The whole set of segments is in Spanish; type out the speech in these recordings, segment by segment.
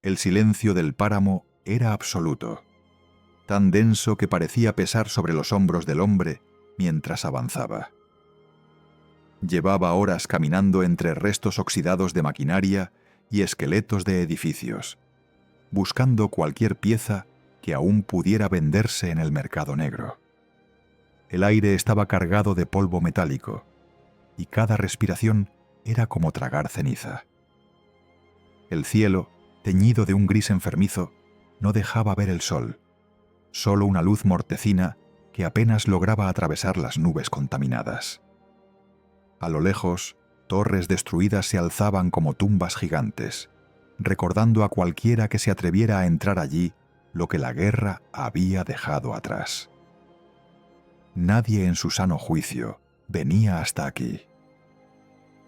El silencio del páramo era absoluto, tan denso que parecía pesar sobre los hombros del hombre mientras avanzaba. Llevaba horas caminando entre restos oxidados de maquinaria y esqueletos de edificios, buscando cualquier pieza que aún pudiera venderse en el mercado negro. El aire estaba cargado de polvo metálico, y cada respiración era como tragar ceniza. El cielo, teñido de un gris enfermizo, no dejaba ver el sol, solo una luz mortecina que apenas lograba atravesar las nubes contaminadas. A lo lejos, torres destruidas se alzaban como tumbas gigantes, recordando a cualquiera que se atreviera a entrar allí lo que la guerra había dejado atrás. Nadie en su sano juicio venía hasta aquí.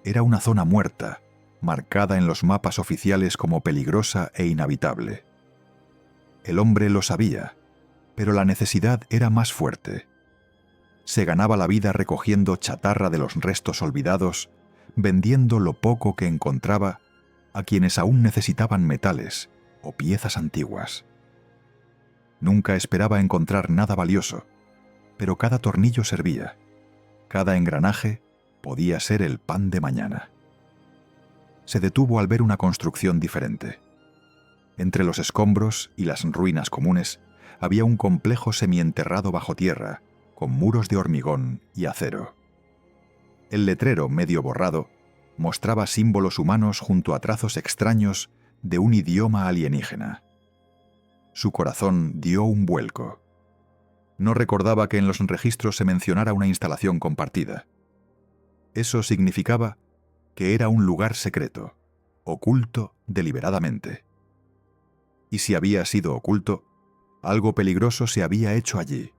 Era una zona muerta, marcada en los mapas oficiales como peligrosa e inhabitable. El hombre lo sabía, pero la necesidad era más fuerte. Se ganaba la vida recogiendo chatarra de los restos olvidados, vendiendo lo poco que encontraba a quienes aún necesitaban metales o piezas antiguas. Nunca esperaba encontrar nada valioso, pero cada tornillo servía, cada engranaje podía ser el pan de mañana. Se detuvo al ver una construcción diferente. Entre los escombros y las ruinas comunes había un complejo semienterrado bajo tierra, con muros de hormigón y acero. El letrero, medio borrado, mostraba símbolos humanos junto a trazos extraños de un idioma alienígena. Su corazón dio un vuelco. No recordaba que en los registros se mencionara una instalación compartida. Eso significaba que era un lugar secreto, oculto deliberadamente. Y si había sido oculto, algo peligroso se había hecho allí.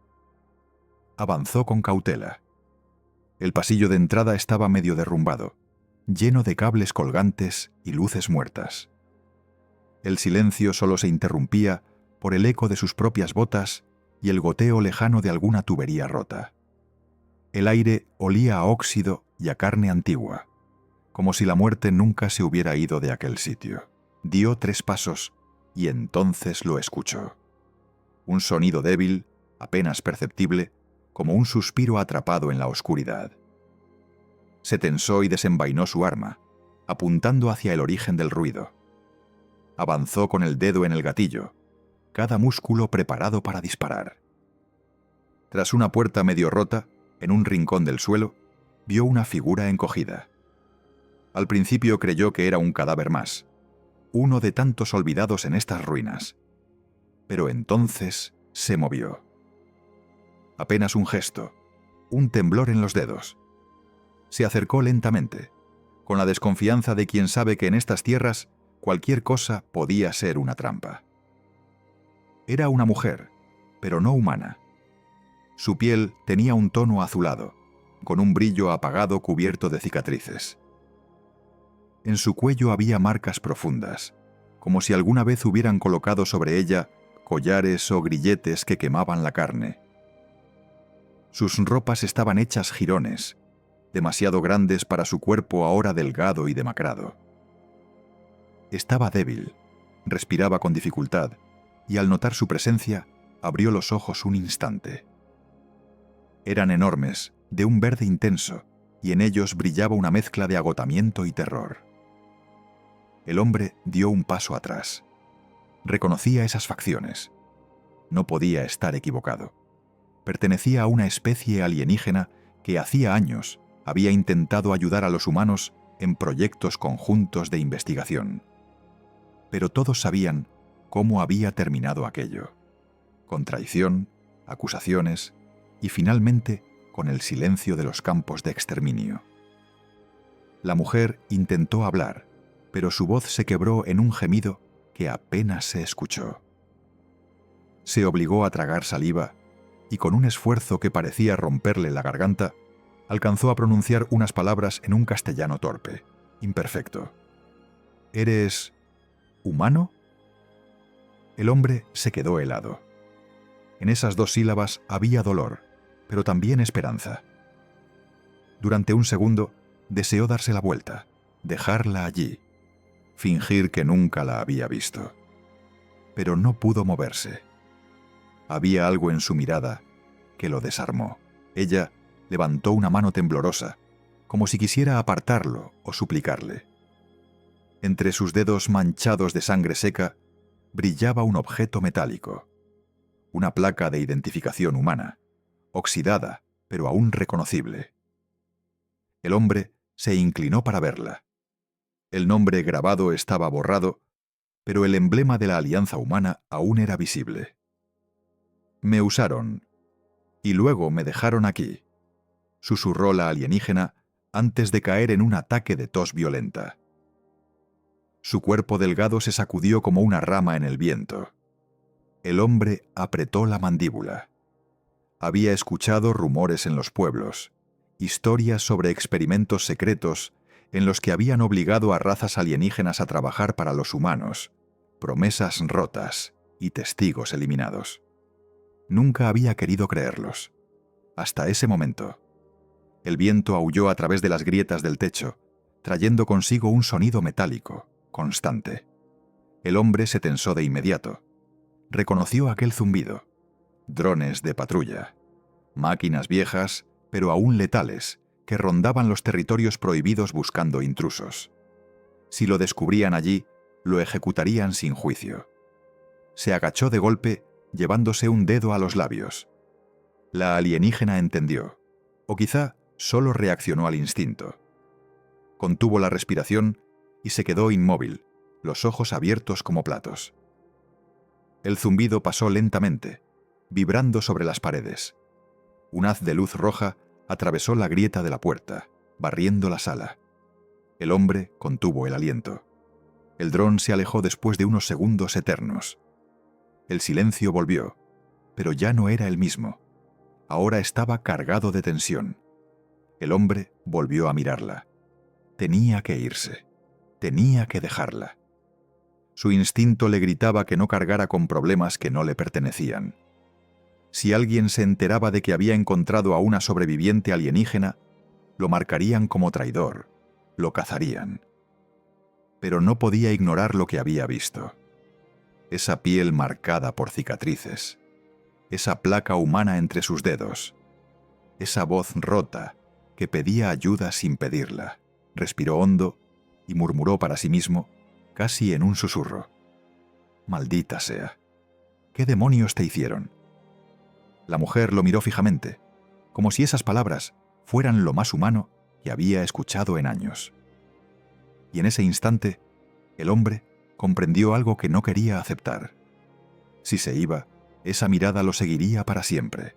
Avanzó con cautela. El pasillo de entrada estaba medio derrumbado, lleno de cables colgantes y luces muertas. El silencio solo se interrumpía por el eco de sus propias botas y el goteo lejano de alguna tubería rota. El aire olía a óxido y a carne antigua, como si la muerte nunca se hubiera ido de aquel sitio. Dio 3 pasos y entonces lo escuchó. Un sonido débil, apenas perceptible, como un suspiro atrapado en la oscuridad. Se tensó y desenvainó su arma, apuntando hacia el origen del ruido. Avanzó con el dedo en el gatillo, cada músculo preparado para disparar. Tras una puerta medio rota, en un rincón del suelo, vio una figura encogida. Al principio creyó que era un cadáver más, uno de tantos olvidados en estas ruinas. Pero entonces se movió. Apenas un gesto, un temblor en los dedos. Se acercó lentamente, con la desconfianza de quien sabe que en estas tierras cualquier cosa podía ser una trampa. Era una mujer, pero no humana. Su piel tenía un tono azulado, con un brillo apagado cubierto de cicatrices. En su cuello había marcas profundas, como si alguna vez hubieran colocado sobre ella collares o grilletes que quemaban la carne. Sus ropas estaban hechas jirones, demasiado grandes para su cuerpo ahora delgado y demacrado. Estaba débil, respiraba con dificultad, y al notar su presencia, abrió los ojos un instante. Eran enormes, de un verde intenso, y en ellos brillaba una mezcla de agotamiento y terror. El hombre dio un paso atrás. Reconocía esas facciones. No podía estar equivocado. Pertenecía a una especie alienígena que hacía años había intentado ayudar a los humanos en proyectos conjuntos de investigación. Pero todos sabían cómo había terminado aquello. Con traición, acusaciones y finalmente con el silencio de los campos de exterminio. La mujer intentó hablar, pero su voz se quebró en un gemido que apenas se escuchó. Se obligó a tragar saliva y con un esfuerzo que parecía romperle la garganta, alcanzó a pronunciar unas palabras en un castellano torpe, imperfecto. ¿Eres humano? El hombre se quedó helado. En esas 2 sílabas había dolor, pero también esperanza. Durante un segundo deseó darse la vuelta, dejarla allí, fingir que nunca la había visto. pero no pudo moverse. Había algo en su mirada que lo desarmó. Ella levantó una mano temblorosa, como si quisiera apartarlo o suplicarle. Entre sus dedos manchados de sangre seca brillaba un objeto metálico, una placa de identificación humana, oxidada, pero aún reconocible. El hombre se inclinó para verla. El nombre grabado estaba borrado, pero el emblema de la alianza humana aún era visible. «Me usaron, y luego me dejaron aquí», susurró la alienígena antes de caer en un ataque de tos violenta. Su cuerpo delgado se sacudió como una rama en el viento. El hombre apretó la mandíbula. Había escuchado rumores en los pueblos, historias sobre experimentos secretos en los que habían obligado a razas alienígenas a trabajar para los humanos, promesas rotas y testigos eliminados. Nunca había querido creerlos. Hasta ese momento. El viento aulló a través de las grietas del techo, trayendo consigo un sonido metálico, constante. El hombre se tensó de inmediato. Reconoció aquel zumbido. Drones de patrulla. Máquinas viejas, pero aún letales, que rondaban los territorios prohibidos buscando intrusos. Si lo descubrían allí, lo ejecutarían sin juicio. Se agachó de golpe, llevándose un dedo a los labios. La alienígena entendió, o quizá solo reaccionó al instinto. Contuvo la respiración y se quedó inmóvil, los ojos abiertos como platos. El zumbido pasó lentamente, vibrando sobre las paredes. Un haz de luz roja atravesó la grieta de la puerta, barriendo la sala. El hombre contuvo el aliento. El dron se alejó después de unos segundos eternos. El silencio volvió, pero ya no era el mismo. Ahora estaba cargado de tensión. El hombre volvió a mirarla. Tenía que irse. Tenía que dejarla. Su instinto le gritaba que no cargara con problemas que no le pertenecían. Si alguien se enteraba de que había encontrado a una sobreviviente alienígena, lo marcarían como traidor, lo cazarían. Pero no podía ignorar lo que había visto. Esa piel marcada por cicatrices, esa placa humana entre sus dedos, esa voz rota que pedía ayuda sin pedirla. Respiró hondo y murmuró para sí mismo, casi en un susurro: «Maldita sea. ¿Qué demonios te hicieron?» La mujer lo miró fijamente, como si esas palabras fueran lo más humano que había escuchado en años. Y en ese instante, el hombre comprendió algo que no quería aceptar. Si se iba, esa mirada lo seguiría para siempre.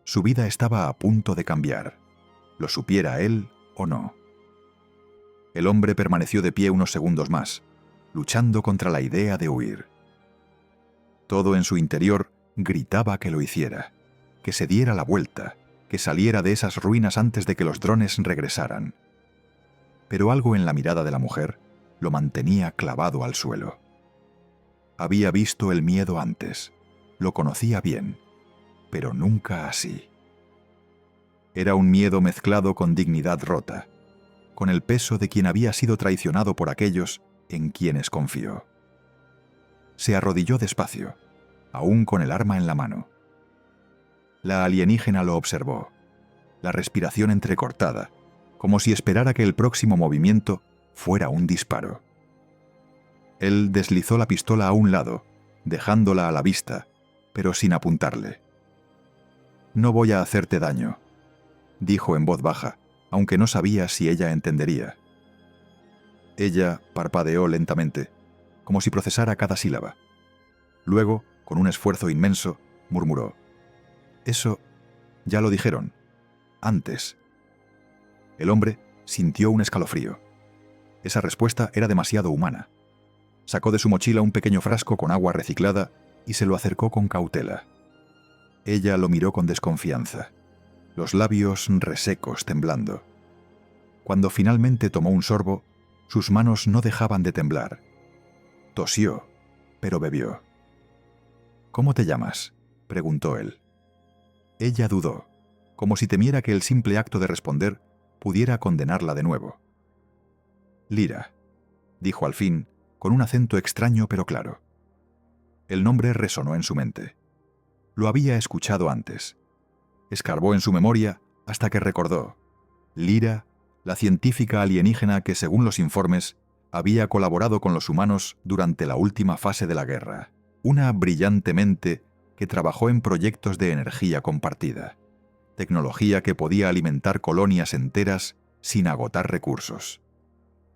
Su vida estaba a punto de cambiar, lo supiera él o no. El hombre permaneció de pie unos segundos más, luchando contra la idea de huir. Todo en su interior gritaba que lo hiciera, que se diera la vuelta, que saliera de esas ruinas antes de que los drones regresaran. Pero algo en la mirada de la mujer lo mantenía clavado al suelo. Había visto el miedo antes, lo conocía bien, pero nunca así. Era un miedo mezclado con dignidad rota, con el peso de quien había sido traicionado por aquellos en quienes confió. Se arrodilló despacio, aún con el arma en la mano. La alienígena lo observó, la respiración entrecortada, como si esperara que el próximo movimiento fuera un disparo. Él deslizó la pistola a un lado, dejándola a la vista, pero sin apuntarle. «No voy a hacerte daño», dijo en voz baja, aunque no sabía si ella entendería. Ella parpadeó lentamente, como si procesara cada sílaba. Luego, con un esfuerzo inmenso, murmuró: «Eso ya lo dijeron, antes». El hombre sintió un escalofrío. Esa respuesta era demasiado humana. Sacó de su mochila un pequeño frasco con agua reciclada y se lo acercó con cautela. Ella lo miró con desconfianza, los labios resecos temblando. Cuando finalmente tomó un sorbo, sus manos no dejaban de temblar. Tosió, pero bebió. «¿Cómo te llamas?», preguntó él. Ella dudó, como si temiera que el simple acto de responder pudiera condenarla de nuevo. «Lyra», dijo al fin, con un acento extraño pero claro. El nombre resonó en su mente. Lo había escuchado antes. Escarbó en su memoria hasta que recordó. Lyra, la científica alienígena que, según los informes, había colaborado con los humanos durante la última fase de la guerra. Una brillante mente que trabajó en proyectos de energía compartida. Tecnología que podía alimentar colonias enteras sin agotar recursos.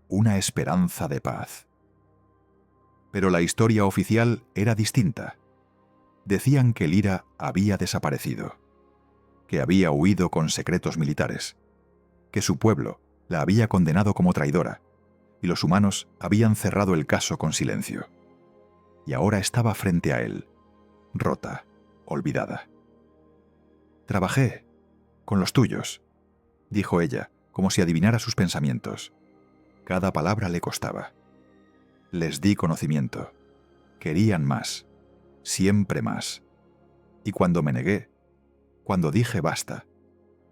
Una esperanza de paz. Pero la historia oficial era distinta. Decían que Lyra había desaparecido, que había huido con secretos militares, que su pueblo la había condenado como traidora, y los humanos habían cerrado el caso con silencio. Y ahora estaba frente a él, rota, olvidada. «Trabajé con los tuyos», dijo ella, como si adivinara sus pensamientos. Cada palabra le costaba. «Les di conocimiento. Querían más, siempre más. Y cuando me negué, cuando dije basta,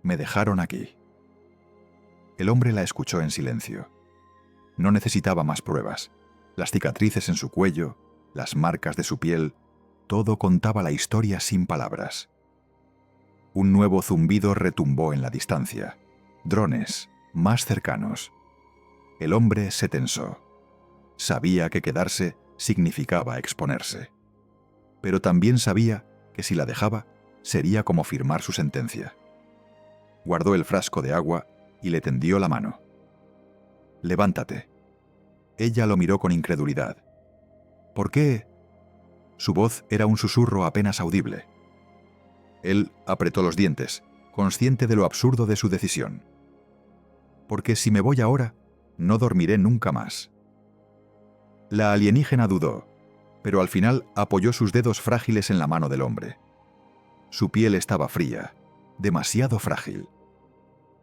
me dejaron aquí». El hombre la escuchó en silencio. No necesitaba más pruebas. Las cicatrices en su cuello, las marcas de su piel, todo contaba la historia sin palabras. Un nuevo zumbido retumbó en la distancia. Drones, más cercanos. El hombre se tensó. Sabía que quedarse significaba exponerse. Pero también sabía que si la dejaba, sería como firmar su sentencia. Guardó el frasco de agua y le tendió la mano. «Levántate». Ella lo miró con incredulidad. «¿Por qué?» Su voz era un susurro apenas audible. Él apretó los dientes, consciente de lo absurdo de su decisión. «Porque si me voy ahora, no dormiré nunca más». La alienígena dudó, pero al final apoyó sus dedos frágiles en la mano del hombre. Su piel estaba fría, demasiado frágil.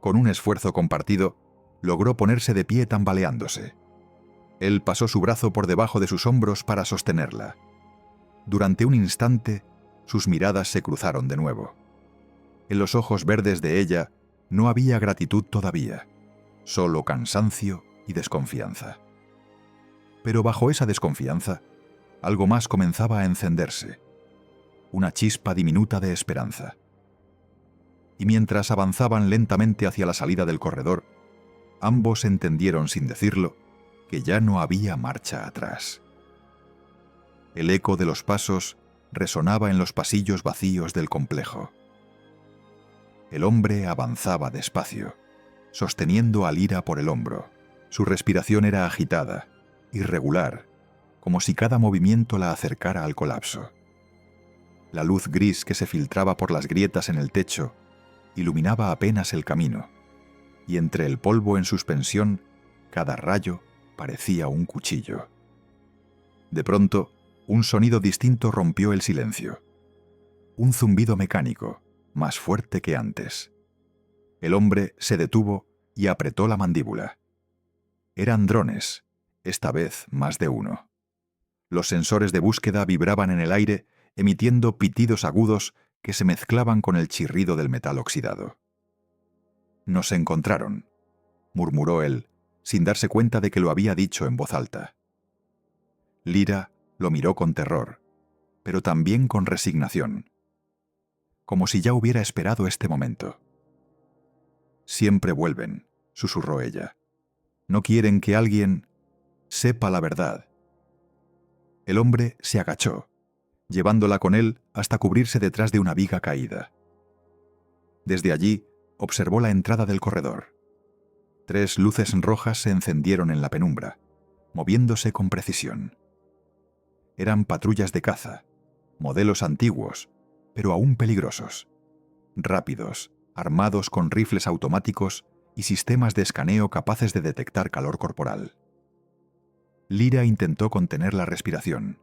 Con un esfuerzo compartido, logró ponerse de pie tambaleándose. Él pasó su brazo por debajo de sus hombros para sostenerla. Durante un instante, sus miradas se cruzaron de nuevo. En los ojos verdes de ella no había gratitud todavía, solo cansancio y desconfianza. Pero bajo esa desconfianza, algo más comenzaba a encenderse, una chispa diminuta de esperanza. Y mientras avanzaban lentamente hacia la salida del corredor, ambos entendieron sin decirlo que ya no había marcha atrás. El eco de los pasos resonaba en los pasillos vacíos del complejo. El hombre avanzaba despacio, sosteniendo a Lyra por el hombro. Su respiración era agitada, irregular, como si cada movimiento la acercara al colapso. La luz gris que se filtraba por las grietas en el techo iluminaba apenas el camino, y entre el polvo en suspensión, cada rayo parecía un cuchillo. De pronto, un sonido distinto rompió el silencio. Un zumbido mecánico, más fuerte que antes. El hombre se detuvo y apretó la mandíbula. Eran drones, esta vez más de uno. Los sensores de búsqueda vibraban en el aire, emitiendo pitidos agudos que se mezclaban con el chirrido del metal oxidado. «Nos encontraron», murmuró él, sin darse cuenta de que lo había dicho en voz alta. Lyra lo miró con terror, pero también con resignación, como si ya hubiera esperado este momento. «Siempre vuelven», susurró ella. «No quieren que alguien sepa la verdad». El hombre se agachó, llevándola con él hasta cubrirse detrás de una viga caída. Desde allí observó la entrada del corredor. 3 luces rojas se encendieron en la penumbra, moviéndose con precisión. Eran patrullas de caza, modelos antiguos, pero aún peligrosos. Rápidos, armados con rifles automáticos y sistemas de escaneo capaces de detectar calor corporal. Lyra intentó contener la respiración.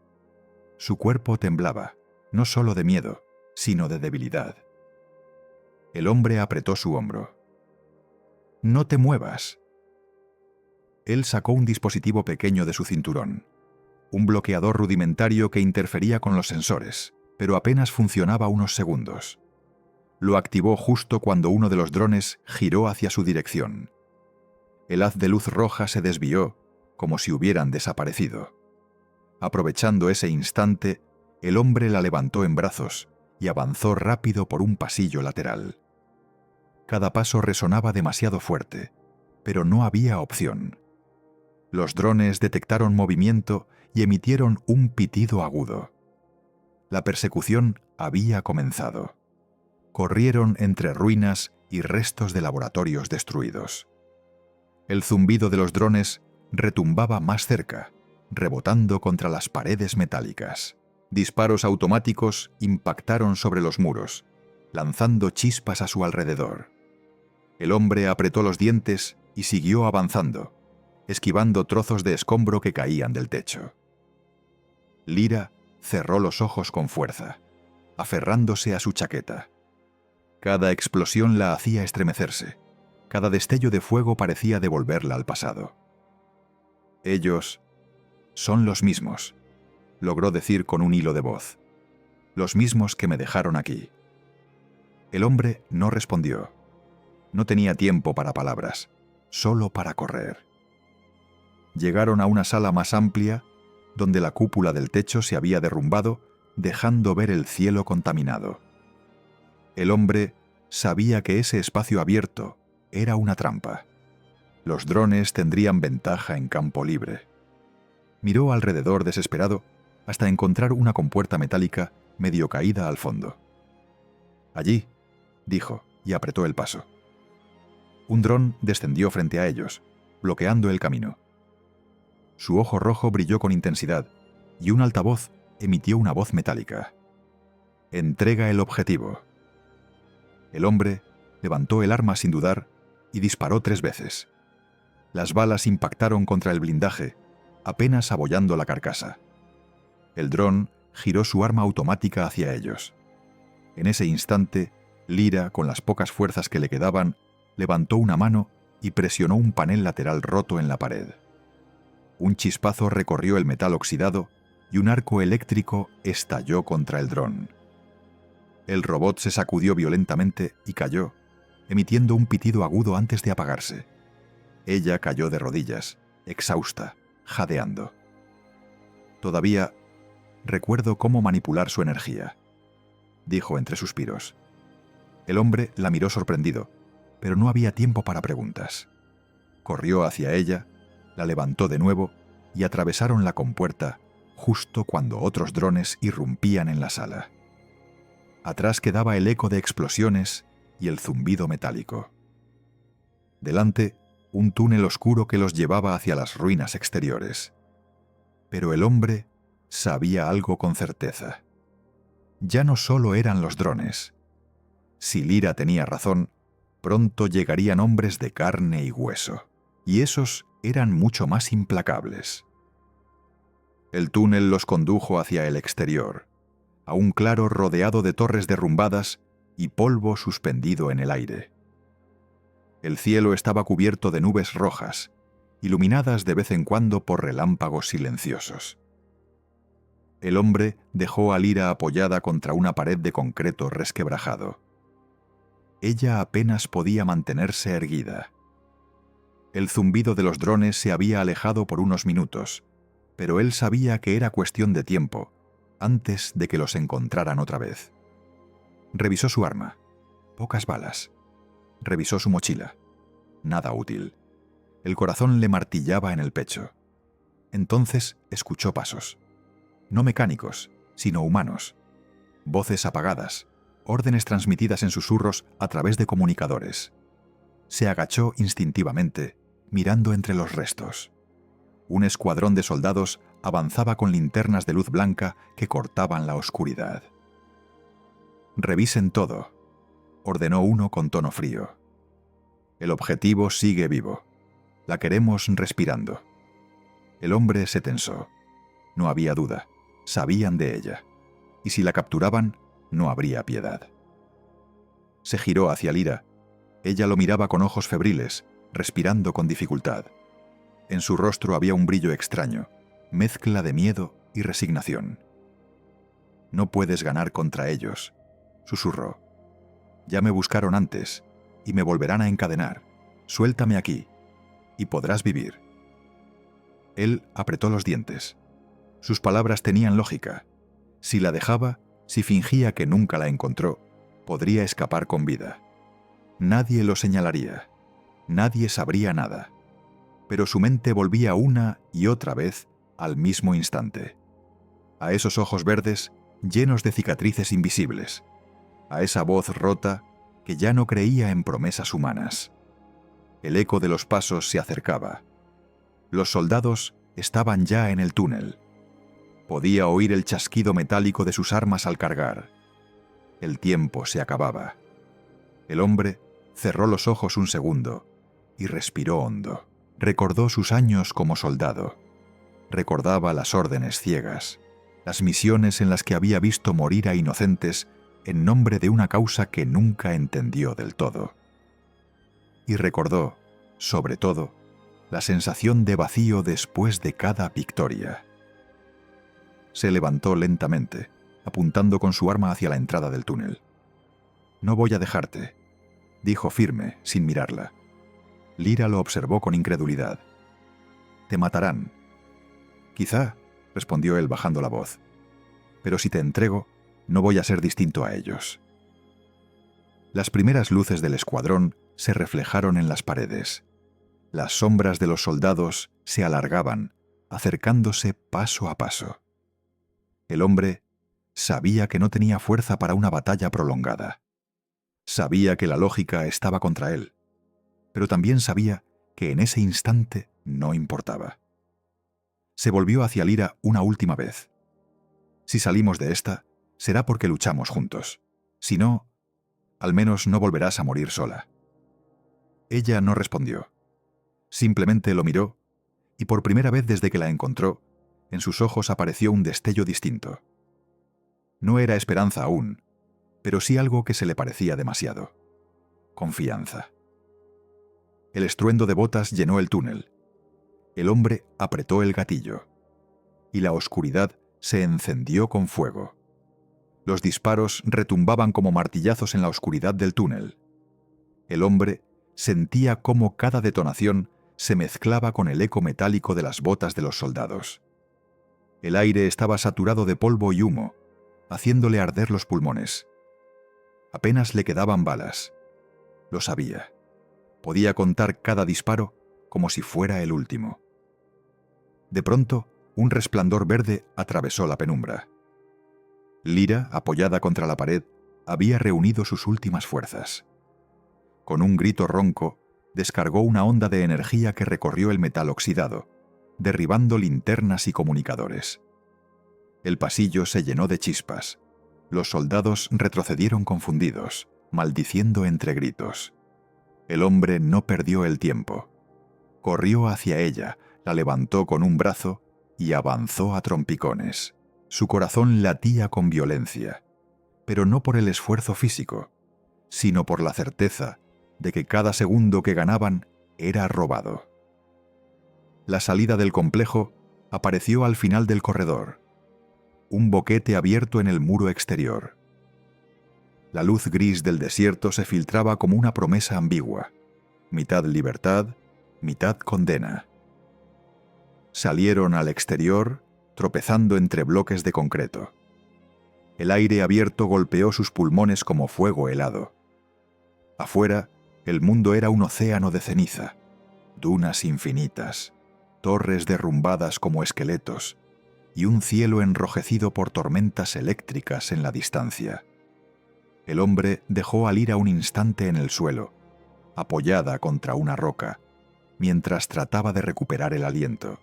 Su cuerpo temblaba, no solo de miedo, sino de debilidad. El hombre apretó su hombro. «No te muevas». Él sacó un dispositivo pequeño de su cinturón, un bloqueador rudimentario que interfería con los sensores, pero apenas funcionaba unos segundos. Lo activó justo cuando uno de los drones giró hacia su dirección. El haz de luz roja se desvió, como si hubieran desaparecido. Aprovechando ese instante, El hombre la levantó en brazos y avanzó rápido por un pasillo lateral. Cada paso resonaba demasiado fuerte, pero no había opción. Los drones detectaron movimiento y emitieron un pitido agudo. La persecución había comenzado. Corrieron entre ruinas y restos de laboratorios destruidos. El zumbido de los drones retumbaba más cerca, rebotando contra las paredes metálicas. Disparos automáticos impactaron sobre los muros, lanzando chispas a su alrededor. El hombre apretó los dientes y siguió avanzando, esquivando trozos de escombro que caían del techo. Lyra cerró los ojos con fuerza, aferrándose a su chaqueta. Cada explosión la hacía estremecerse. Cada destello de fuego parecía devolverla al pasado. Ellos son los mismos, logró decir con un hilo de voz. Los mismos que me dejaron aquí. El hombre no respondió. No tenía tiempo para palabras, solo para correr. Llegaron a una sala más amplia, donde la cúpula del techo se había derrumbado, dejando ver el cielo contaminado. El hombre sabía que ese espacio abierto era una trampa. Los drones tendrían ventaja en campo libre. Miró alrededor desesperado hasta encontrar una compuerta metálica medio caída al fondo. «Allí», dijo, y apretó el paso. Un dron descendió frente a ellos, bloqueando el camino. Su ojo rojo brilló con intensidad y un altavoz emitió una voz metálica. «Entrega el objetivo». El hombre levantó el arma sin dudar y disparó 3 veces. Las balas impactaron contra el blindaje, apenas abollando la carcasa. El dron giró su arma automática hacia ellos. En ese instante, Lyra, con las pocas fuerzas que le quedaban, levantó una mano y presionó un panel lateral roto en la pared. Un chispazo recorrió el metal oxidado y un arco eléctrico estalló contra el dron. El robot se sacudió violentamente y cayó, emitiendo un pitido agudo antes de apagarse. Ella cayó de rodillas, exhausta, jadeando. Todavía recuerdo cómo manipular su energía, dijo entre suspiros. El hombre la miró sorprendido, pero no había tiempo para preguntas. Corrió hacia ella, la levantó de nuevo y atravesaron la compuerta justo cuando otros drones irrumpían en la sala. Atrás quedaba el eco de explosiones y el zumbido metálico. Delante, un túnel oscuro que los llevaba hacia las ruinas exteriores. Pero el hombre sabía algo con certeza. Ya no solo eran los drones. Si Lyra tenía razón, pronto llegarían hombres de carne y hueso, y esos eran mucho más implacables. El túnel los condujo hacia el exterior, a un claro rodeado de torres derrumbadas y polvo suspendido en el aire. El cielo estaba cubierto de nubes rojas, iluminadas de vez en cuando por relámpagos silenciosos. El hombre dejó a Lyra apoyada contra una pared de concreto resquebrajado. Ella apenas podía mantenerse erguida. El zumbido de los drones se había alejado por unos minutos, pero él sabía que era cuestión de tiempo, antes de que los encontraran otra vez. Revisó su arma. Pocas balas. Revisó su mochila. Nada útil. El corazón le martillaba en el pecho. Entonces escuchó pasos. No mecánicos, sino humanos. Voces apagadas, órdenes transmitidas en susurros a través de comunicadores. Se agachó instintivamente, mirando entre los restos. Un escuadrón de soldados avanzaba con linternas de luz blanca que cortaban la oscuridad. «Revisen todo», ordenó uno con tono frío. «El objetivo sigue vivo. La queremos respirando». El hombre se tensó. No había duda. Sabían de ella. Y si la capturaban, no habría piedad. Se giró hacia Lyra. Ella lo miraba con ojos febriles, respirando con dificultad. En su rostro había un brillo extraño, mezcla de miedo y resignación. «No puedes ganar contra ellos», susurró. «Ya me buscaron antes, y me volverán a encadenar. Suéltame aquí, y podrás vivir». Él apretó los dientes. Sus palabras tenían lógica. Si la dejaba, si fingía que nunca la encontró, podría escapar con vida. Nadie lo señalaría. Nadie sabría nada. Pero su mente volvía una y otra vez al mismo instante. A esos ojos verdes llenos de cicatrices invisibles. A esa voz rota que ya no creía en promesas humanas. El eco de los pasos se acercaba. Los soldados estaban ya en el túnel. Podía oír el chasquido metálico de sus armas al cargar. El tiempo se acababa. El hombre cerró los ojos un segundo y respiró hondo. Recordó sus años como soldado. Recordaba las órdenes ciegas, las misiones en las que había visto morir a inocentes en nombre de una causa que nunca entendió del todo. Y recordó, sobre todo, la sensación de vacío después de cada victoria. Se levantó lentamente, apuntando con su arma hacia la entrada del túnel. «No voy a dejarte», dijo firme, sin mirarla. Lyra lo observó con incredulidad. «Te matarán». «Quizá», respondió él bajando la voz. «Pero si te entrego, no voy a ser distinto a ellos». Las primeras luces del escuadrón se reflejaron en las paredes. Las sombras de los soldados se alargaban, acercándose paso a paso. El hombre sabía que no tenía fuerza para una batalla prolongada. Sabía que la lógica estaba contra él, pero también sabía que en ese instante no importaba. Se volvió hacia Lyra una última vez. «Si salimos de esta, será porque luchamos juntos. Si no, al menos no volverás a morir sola». Ella no respondió. Simplemente lo miró, y por primera vez desde que la encontró, en sus ojos apareció un destello distinto. No era esperanza aún, pero sí algo que se le parecía demasiado. Confianza. El estruendo de botas llenó el túnel. El hombre apretó el gatillo, y la oscuridad se encendió con fuego. Los disparos retumbaban como martillazos en la oscuridad del túnel. El hombre sentía cómo cada detonación se mezclaba con el eco metálico de las botas de los soldados. El aire estaba saturado de polvo y humo, haciéndole arder los pulmones. Apenas le quedaban balas. Lo sabía. Podía contar cada disparo como si fuera el último. De pronto, un resplandor verde atravesó la penumbra. Lyra, apoyada contra la pared, había reunido sus últimas fuerzas. Con un grito ronco, descargó una onda de energía que recorrió el metal oxidado, derribando linternas y comunicadores. El pasillo se llenó de chispas. Los soldados retrocedieron confundidos, maldiciendo entre gritos. El hombre no perdió el tiempo. Corrió hacia ella, la levantó con un brazo y avanzó a trompicones. Su corazón latía con violencia, pero no por el esfuerzo físico, sino por la certeza de que cada segundo que ganaban era robado. La salida del complejo apareció al final del corredor, un boquete abierto en el muro exterior. La luz gris del desierto se filtraba como una promesa ambigua, mitad libertad, mitad condena. Salieron al exterior, tropezando entre bloques de concreto. El aire abierto golpeó sus pulmones como fuego helado. Afuera, el mundo era un océano de ceniza, dunas infinitas, torres derrumbadas como esqueletos, y un cielo enrojecido por tormentas eléctricas en la distancia. El hombre dejó a Lyra un instante en el suelo, apoyada contra una roca, mientras trataba de recuperar el aliento.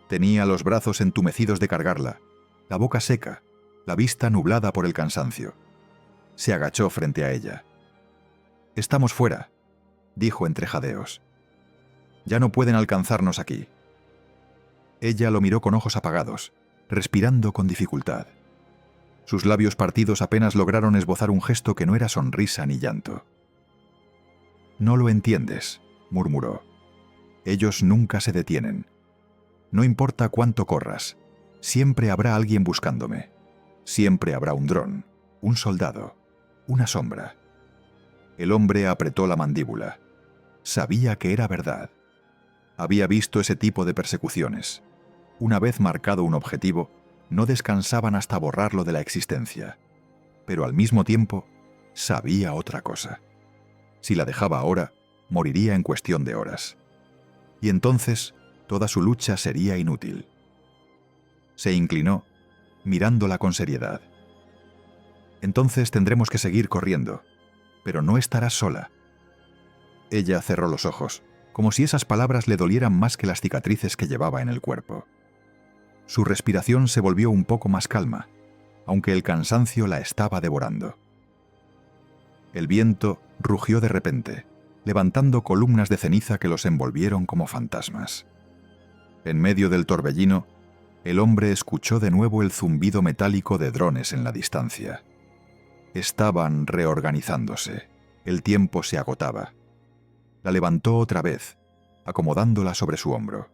Tenía los brazos entumecidos de cargarla, la boca seca, la vista nublada por el cansancio. Se agachó frente a ella. «Estamos fuera», dijo entre jadeos. «Ya no pueden alcanzarnos aquí». Ella lo miró con ojos apagados, respirando con dificultad. Sus labios partidos apenas lograron esbozar un gesto que no era sonrisa ni llanto. «No lo entiendes», murmuró. «Ellos nunca se detienen. No importa cuánto corras, siempre habrá alguien buscándome. Siempre habrá un dron, un soldado, una sombra». El hombre apretó la mandíbula. Sabía que era verdad. Había visto ese tipo de persecuciones. Una vez marcado un objetivo, no descansaban hasta borrarlo de la existencia, pero al mismo tiempo sabía otra cosa. Si la dejaba ahora, moriría en cuestión de horas. Y entonces toda su lucha sería inútil. Se inclinó, mirándola con seriedad. Entonces tendremos que seguir corriendo, pero no estarás sola. Ella cerró los ojos, como si esas palabras le dolieran más que las cicatrices que llevaba en el cuerpo. Su respiración se volvió un poco más calma, aunque el cansancio la estaba devorando. El viento rugió de repente, levantando columnas de ceniza que los envolvieron como fantasmas. En medio del torbellino, el hombre escuchó de nuevo el zumbido metálico de drones en la distancia. Estaban reorganizándose. El tiempo se agotaba. La levantó otra vez, acomodándola sobre su hombro.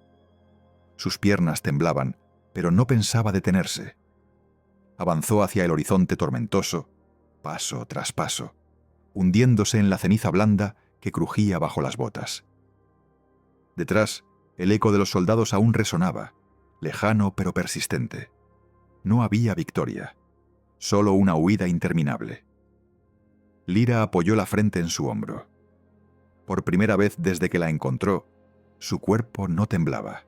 Sus piernas temblaban, pero no pensaba detenerse. Avanzó hacia el horizonte tormentoso, paso tras paso, hundiéndose en la ceniza blanda que crujía bajo las botas. Detrás, el eco de los soldados aún resonaba, lejano pero persistente. No había victoria, solo una huida interminable. Lyra apoyó la frente en su hombro. Por primera vez desde que la encontró, su cuerpo no temblaba.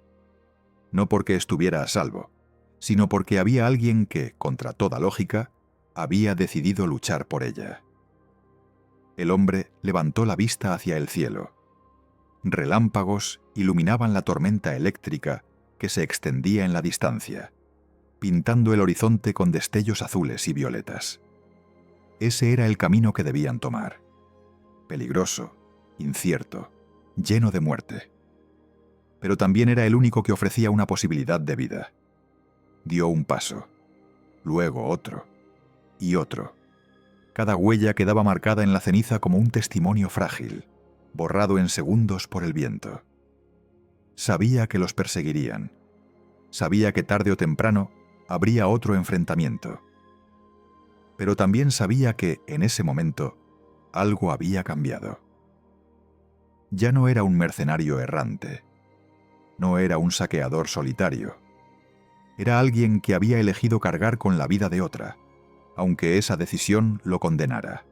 No porque estuviera a salvo, sino porque había alguien que, contra toda lógica, había decidido luchar por ella. El hombre levantó la vista hacia el cielo. Relámpagos iluminaban la tormenta eléctrica que se extendía en la distancia, pintando el horizonte con destellos azules y violetas. Ese era el camino que debían tomar. Peligroso, incierto, lleno de muerte. Pero también era el único que ofrecía una posibilidad de vida. Dio un paso, luego otro, y otro. Cada huella quedaba marcada en la ceniza como un testimonio frágil, borrado en segundos por el viento. Sabía que los perseguirían. Sabía que tarde o temprano habría otro enfrentamiento. Pero también sabía que, en ese momento, algo había cambiado. Ya no era un mercenario errante. No era un saqueador solitario. Era alguien que había elegido cargar con la vida de otra, aunque esa decisión lo condenara.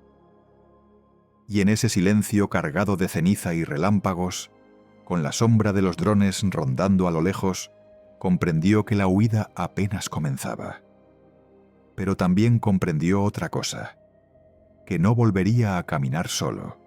Y en ese silencio cargado de ceniza y relámpagos, con la sombra de los drones rondando a lo lejos, comprendió que la huida apenas comenzaba. Pero también comprendió otra cosa, que no volvería a caminar solo.